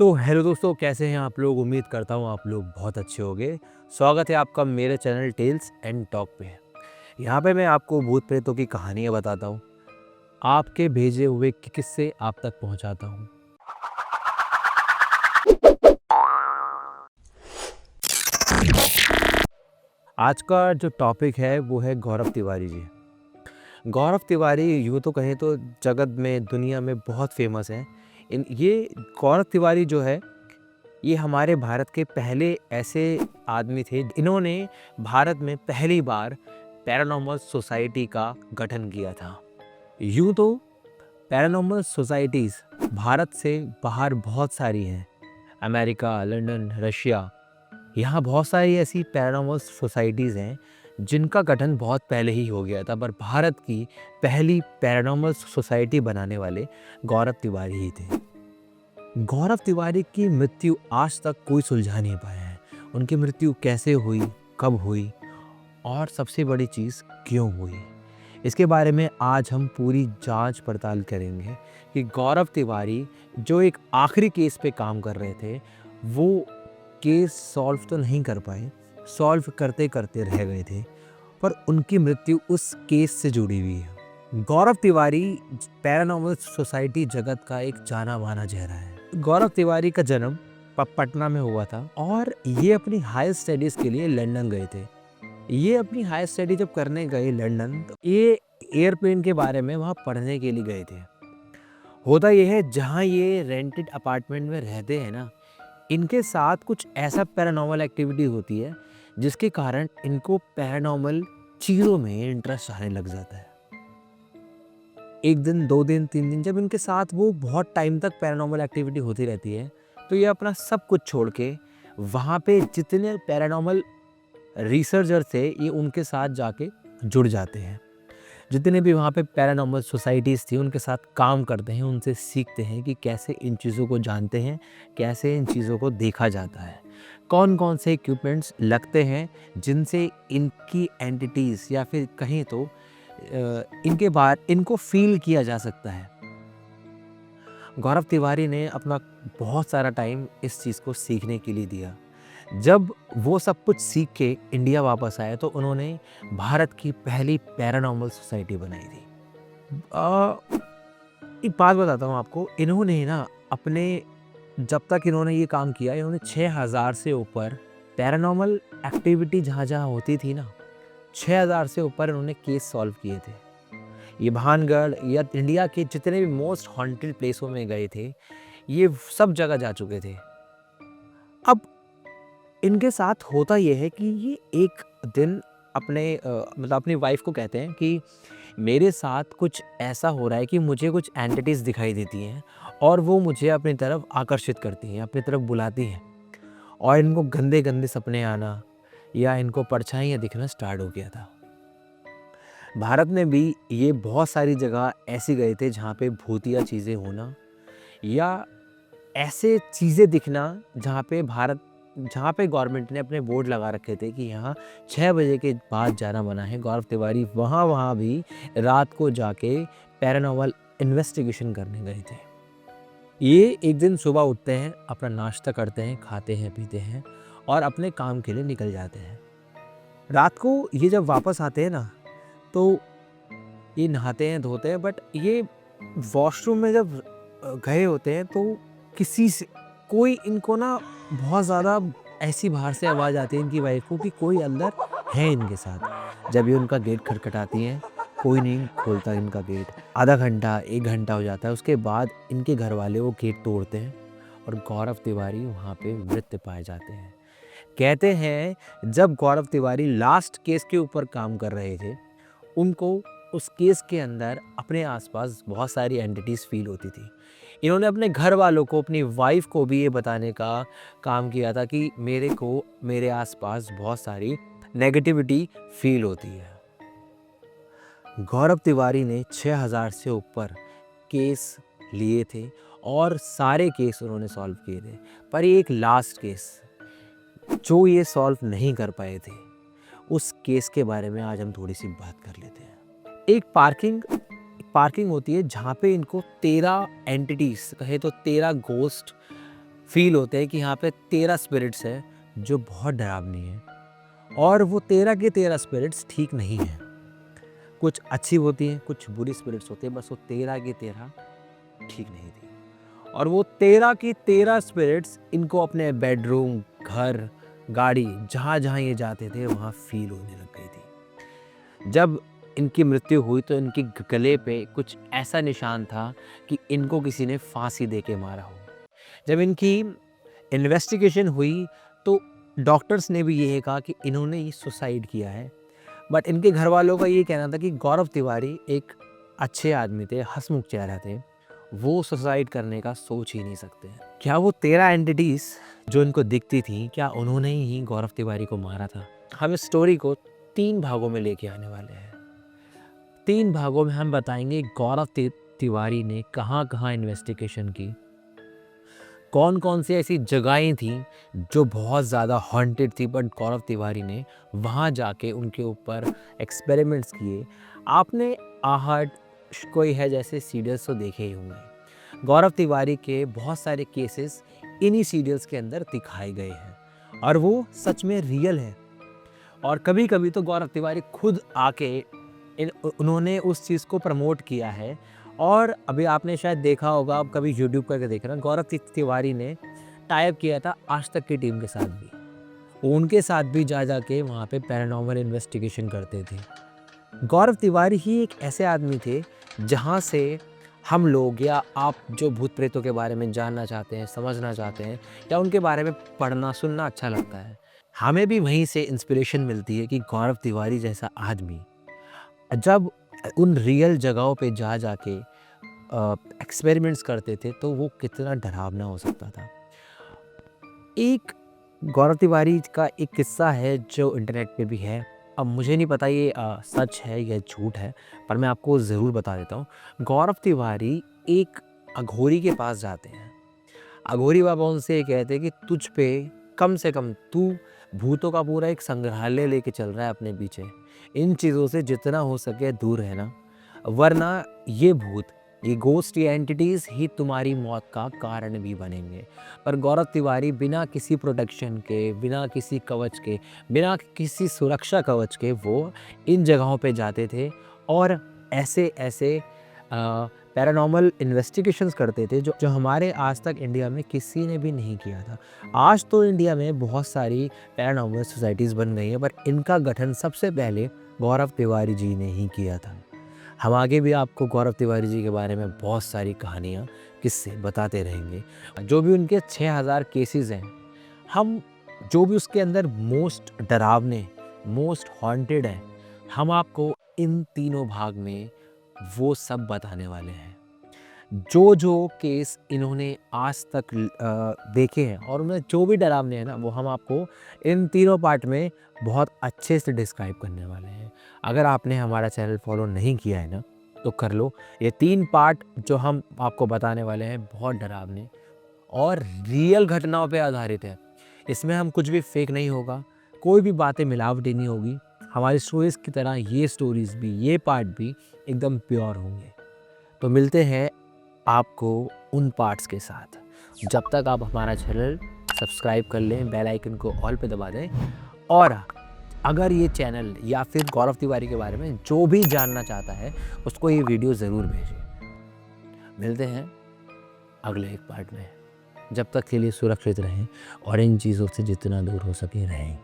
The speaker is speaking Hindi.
हेलो दोस्तों, कैसे हैं आप लोग। उम्मीद करता हूँ आप लोग बहुत अच्छे होंगे। स्वागत है आपका मेरे चैनल टेल्स एंड टॉक पे। यहाँ पे मैं आपको भूत प्रेतों की कहानियाँ बताता हूँ, आपके भेजे हुए किस्से आप तक पहुँचाता हूँ। आज का जो टॉपिक है वो है गौरव तिवारी जी। गौरव तिवारी यूँ तो कहें तो जगत में, दुनिया में बहुत फेमस हैं। ये गौरव तिवारी जो है, ये हमारे भारत के पहले ऐसे आदमी थे इन्होंने भारत में पहली बार पैरानॉर्मल सोसाइटी का गठन किया था। यूँ तो पैरानॉर्मल सोसाइटीज़ भारत से बाहर बहुत सारी हैं, अमेरिका, लंदन, रशिया, यहाँ बहुत सारी ऐसी पैरानॉर्मल सोसाइटीज़ हैं जिनका गठन बहुत पहले ही हो गया था, पर भारत की पहली पैरानॉर्मल सोसाइटी बनाने वाले गौरव तिवारी ही थे। गौरव तिवारी की मृत्यु आज तक कोई सुलझा नहीं पाया है। उनकी मृत्यु कैसे हुई, कब हुई और सबसे बड़ी चीज़ क्यों हुई, इसके बारे में आज हम पूरी जांच पड़ताल करेंगे कि गौरव तिवारी जो एक आखिरी केस पे काम कर रहे थे, वो केस सॉल्व तो नहीं कर पाए, सॉल्व करते करते रह गए थे, पर उनकी मृत्यु उस केस से जुड़ी हुई है। गौरव तिवारी पैरानॉर्मल सोसाइटी जगत का एक जाना माना चेहरा है। गौरव तिवारी का जन्म पटना में हुआ था और ये अपनी हायर स्टडीज़ के लिए लंदन गए थे। ये अपनी हायर स्टडी जब करने गए लंदन, तो ये एयरप्लेन के बारे में वहाँ पढ़ने के लिए गए थे। होता ये है, जहाँ ये रेंटेड अपार्टमेंट में रहते हैं ना, इनके साथ कुछ ऐसा पैरानॉर्मल एक्टिविटी होती है जिसके कारण इनको पैरानॉर्मल चीज़ों में इंटरेस्ट आने लग जाता है। एक दिन, 2 दिन, 3 दिन जब इनके साथ वो बहुत टाइम तक पैरानॉर्मल एक्टिविटी होती रहती है, तो ये अपना सब कुछ छोड़ के वहाँ पे जितने पैरानॉर्मल रिसर्चर थे, ये उनके साथ जाके जुड़ जाते हैं। जितने भी वहाँ पे पैरानॉर्मल सोसाइटीज़ थी, उनके साथ काम करते हैं, उनसे सीखते हैं कि कैसे इन चीज़ों को जानते हैं, कैसे इन चीज़ों को देखा जाता है, कौन-कौन से इक्विपमेंट्स लगते हैं जिनसे इनकी एंटिटीज़ या फिर कहें तो इनके बाहर इनको फ़ील किया जा सकता है। गौरव तिवारी ने अपना बहुत सारा टाइम इस चीज़ को सीखने के लिए दिया। जब वो सब कुछ सीख के इंडिया वापस आए, तो उन्होंने भारत की पहली पैरानॉर्मल सोसाइटी बनाई थी। एक बात बताता हूँ आपको, इन्होंने ना अपने जब तक इन्होंने ये काम किया, इन्होंने 6000 से ऊपर पैरानॉर्मल एक्टिविटी जहाँ-जहाँ होती थी ना, 6000 से ऊपर इन्होंने केस सॉल्व किए थे। ये भानगढ़ या इंडिया के जितने भी मोस्ट हॉन्टेड प्लेसों में गए थे, ये सब जगह जा चुके थे। अब इनके साथ होता ये है कि ये एक दिन अपने मतलब अपनी वाइफ को कहते हैं कि मेरे साथ कुछ ऐसा हो रहा है कि मुझे कुछ एंटिटीज़ दिखाई देती हैं और वो मुझे अपनी तरफ आकर्षित करती हैं, अपनी तरफ बुलाती हैं, और इनको गंदे-गंदे सपने आना या इनको परछाइयाँ दिखना स्टार्ट हो गया था। भारत में भी ये बहुत सारी जगह ऐसी गए थे जहाँ पे भूतिया चीज़ें होना या ऐसे चीज़ें दिखना जहाँ पे गवर्नमेंट ने अपने बोर्ड लगा रखे थे कि यहाँ 6 बजे के बाद जाना मना है। गौरव तिवारी वहाँ भी रात को जाके पैरानॉर्मल इन्वेस्टिगेशन करने गए थे। ये एक दिन सुबह उठते हैं, अपना नाश्ता करते हैं, खाते हैं, पीते हैं और अपने काम के लिए निकल जाते हैं। रात को ये जब वापस आते हैं ना, तो ये नहाते हैं, धोते हैं, बट ये वॉशरूम में जब गए होते हैं, तो किसी से कोई इनको ना बहुत ज़्यादा ऐसी बाहर से आवाज़ आती है इनकी वाइफ को कि कोई अंदर है इनके साथ। जब ये उनका गेट खटखटाती हैं, कोई नहीं खोलता इनका गेट। आधा घंटा, 1 घंटा हो जाता है। उसके बाद इनके घर वाले वो गेट तोड़ते हैं और गौरव तिवारी वहाँ पे मृत पाए जाते हैं। कहते हैं जब गौरव तिवारी लास्ट केस के ऊपर काम कर रहे थे, उनको उस केस के अंदर अपने आसपास बहुत सारी एंटिटीज़ फील होती थी। इन्होंने अपने घर वालों को, अपनी वाइफ को भी ये बताने का काम किया था कि मेरे को मेरे आसपास बहुत सारी नेगेटिविटी फील होती है। गौरव तिवारी ने 6000 से ऊपर केस लिए थे और सारे केस उन्होंने सॉल्व किए थे, पर ये एक लास्ट केस जो ये सॉल्व नहीं कर पाए थे, उस केस के बारे में आज हम थोड़ी सी बात कर लेते हैं। एक पार्किंग होती है जहाँ पे इनको 13 एंटिटीज़, कहे तो 13 गोस्ट फील होते हैं कि यहाँ पे 13 स्पिरिट्स हैं जो बहुत डरावनी हैं, और वो 13 के 13 स्पिरिट्स ठीक नहीं हैं। कुछ अच्छी होती हैं, कुछ बुरी स्पिरिट्स होती हैं, बस वो 13 की 13 ठीक नहीं थी। और वो 13 की 13 स्पिरिट्स इनको अपने बेडरूम, घर, गाड़ी, जहाँ जहाँ ये जाते थे वहाँ फील होने लग गई थी। जब इनकी मृत्यु हुई तो इनके गले पे कुछ ऐसा निशान था कि इनको किसी ने फांसी दे के मारा हो। जब इनकी इन्वेस्टिगेशन हुई तो डॉक्टर्स ने भी ये कहा कि इन्होंने ये सुसाइड किया है, बट इनके घर वालों का ये कहना था कि गौरव तिवारी एक अच्छे आदमी थे, हंसमुख चेहरा थे, वो सुसाइड करने का सोच ही नहीं सकते। क्या वो 13 एंटिटीज़ जो इनको दिखती थी, क्या उन्होंने ही गौरव तिवारी को मारा था? हम इस स्टोरी को 3 भागों में लेके आने वाले हैं। 3 भागों में हम बताएंगे गौरव तिवारी ने कहाँ कहाँ इन्वेस्टिगेशन की, कौन कौन सी ऐसी जगहें थी जो बहुत ज़्यादा हॉन्टेड थी, बट गौरव तिवारी ने वहाँ जाके उनके ऊपर एक्सपेरिमेंट्स किए। आपने आहट, कोई है जैसे सीरियल्स तो देखे ही होंगे। गौरव तिवारी के बहुत सारे केसेस इन्हीं सीरियल्स के अंदर दिखाए गए हैं और वो सच में रियल है। और कभी कभी तो गौरव तिवारी खुद आके उन्होंने उस चीज़ को प्रमोट किया है। और अभी आपने शायद देखा होगा, आप कभी यूट्यूब करके देख रहे हैं, गौरव तिवारी ने टाइप किया था आज तक की टीम के साथ भी। उनके साथ भी जा के वहाँ पे पैरानॉर्मल इन्वेस्टिगेशन करते थे। गौरव तिवारी ही एक ऐसे आदमी थे जहाँ से हम लोग या आप जो भूत प्रेतों के बारे में जानना चाहते हैं, समझना चाहते हैं, या उनके बारे में पढ़ना सुनना अच्छा लगता है, हमें भी वहीं से इंस्पिरेशन मिलती है कि गौरव तिवारी जैसा आदमी जब उन रियल जगहों पे जा के एक्सपेरिमेंट्स करते थे तो वो कितना डरावना हो सकता था। एक गौरव तिवारी का एक किस्सा है जो इंटरनेट पे भी है। अब मुझे नहीं पता ये सच है या झूठ है, पर मैं आपको ज़रूर बता देता हूँ। गौरव तिवारी एक अघोरी के पास जाते हैं। अघोरी बाबा उनसे ये कहते हैं कि तुझ पे कम से कम तू भूतों का पूरा एक संग्रहालय लेके चल रहा है अपने पीछे, इन चीज़ों से जितना हो सके दूर रहना, वरना ये भूत, ये गोस्ट, ये एंटिटीज़ ही तुम्हारी मौत का कारण भी बनेंगे। पर गौरव तिवारी बिना किसी प्रोटेक्शन के, बिना किसी कवच के, बिना किसी सुरक्षा कवच के वो इन जगहों पे जाते थे और ऐसे ऐसे पैरानॉर्मल इन्वेस्टिगेशंस करते थे जो हमारे आज तक इंडिया में किसी ने भी नहीं किया था। आज तो इंडिया में बहुत सारी पैरानॉर्मल सोसाइटीज़ बन गई हैं, पर इनका गठन सबसे पहले गौरव तिवारी जी ने ही किया था। हम आगे भी आपको गौरव तिवारी जी के बारे में बहुत सारी कहानियाँ, किस्से बताते रहेंगे। जो भी उनके 6000 केसेस हैं, हम जो भी उसके अंदर मोस्ट डरावने, मोस्ट हॉन्टेड हैं, हम आपको इन तीनों भाग में वो सब बताने वाले हैं। जो केस इन्होंने आज तक देखे हैं और उनमें जो भी डरावने हैं ना, वो हम आपको इन तीनों पार्ट में बहुत अच्छे से डिस्क्राइब करने वाले हैं। अगर आपने हमारा चैनल फॉलो नहीं किया है ना, तो कर लो। ये 3 पार्ट जो हम आपको बताने वाले हैं बहुत डरावने और रियल घटनाओं पे आधारित है। इसमें हम कुछ भी फेक नहीं होगा, कोई भी बातें मिलावटी नहीं होगी। हमारी स्टोरीज़ की तरह ये स्टोरीज़ भी, ये पार्ट भी एकदम प्योर होंगे। तो मिलते हैं आपको उन पार्ट्स के साथ। जब तक आप हमारा चैनल सब्सक्राइब कर लें, बेल आइकन को ऑल पे दबा दें, और अगर ये चैनल या फिर गौरव तिवारी के बारे में जो भी जानना चाहता है उसको ये वीडियो ज़रूर भेजें। मिलते हैं अगले एक पार्ट में। जब तक के लिए सुरक्षित रहें और इन चीज़ों से जितना दूर हो सके रहें।